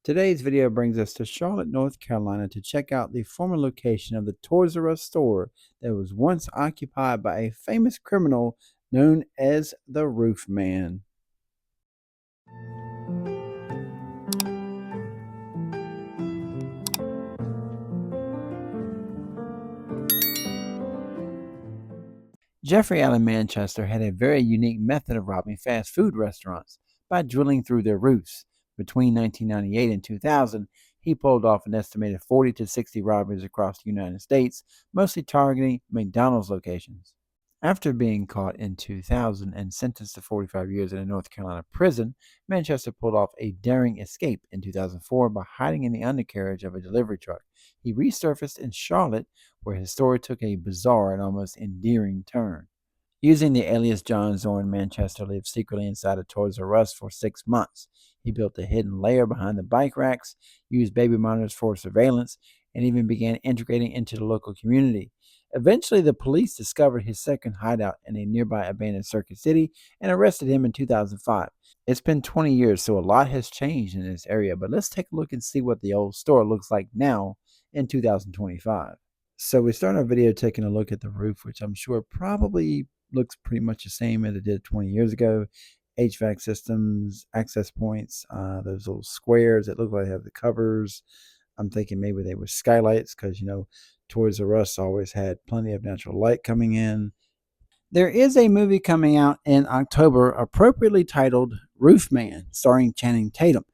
Today's video brings us to Charlotte, North Carolina to check out the former location of the Toys R Us store that was once occupied by a famous criminal known as the RoofMan. Jeffrey Allen Manchester had a very unique method of robbing fast food restaurants by drilling through their roofs. Between 1998 and 2000, he pulled off an estimated 40 to 60 robberies across the United States, mostly targeting McDonald's locations. After being caught in 2000 and sentenced to 45 years in a North Carolina prison, Manchester pulled off a daring escape in 2004 by hiding in the undercarriage of a delivery truck. He resurfaced in Charlotte, where his story took a bizarre and almost endearing turn. Using the alias John Zorn, Manchester lived secretly inside a Toys R Us for 6 months. He built a hidden lair behind the bike racks, used baby monitors for surveillance, and even began integrating into the local community. Eventually, the police discovered his second hideout in a nearby abandoned Circuit City and arrested him in 2005. It's been 20 years, so a lot has changed in this area, but let's take a look and see what the old store looks like now in 2025. So we start our video taking a look at the roof, which I'm sure probably looks pretty much the same as it did 20 years ago. HVAC systems, access points, those little squares that look like they have the covers. I'm thinking maybe they were skylights because, Toys R Us always had plenty of natural light coming in. There is a movie coming out in October appropriately titled RoofMan, starring Channing Tatum.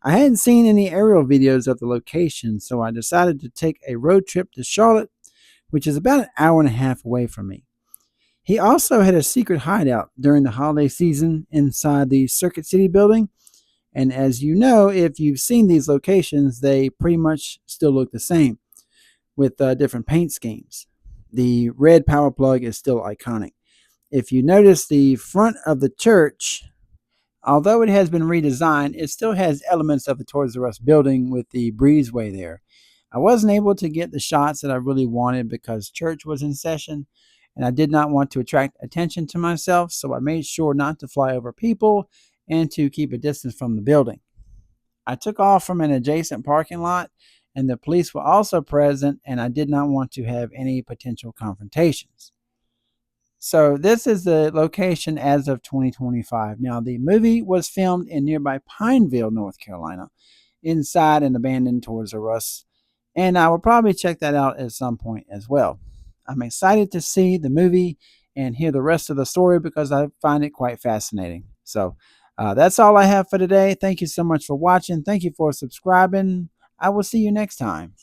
I hadn't seen any aerial videos of the location, so I decided to take a road trip to Charlotte, which is about an hour and a half away from me. He also had a secret hideout during the holiday season inside the Circuit City building. And as you know, if you've seen these locations, they pretty much still look the same with different paint schemes. The red power plug is still iconic. If you notice the front of the church, although it has been redesigned, it still has elements of the Toys R Us building with the breezeway there. I wasn't able to get the shots that I really wanted because church was in session and I did not want to attract attention to myself, so I made sure not to fly over people and to keep a distance from the building. I took off from an adjacent parking lot, and the police were also present, and I did not want to have any potential confrontations. So this is the location as of 2025. Now, the movie was filmed in nearby Pineville, North Carolina, inside an abandoned Toys R Us, and I will probably check that out at some point as well. I'm excited to see the movie and hear the rest of the story because I find it quite fascinating. So that's all I have for today. Thank you so much for watching. Thank you for subscribing. I will see you next time.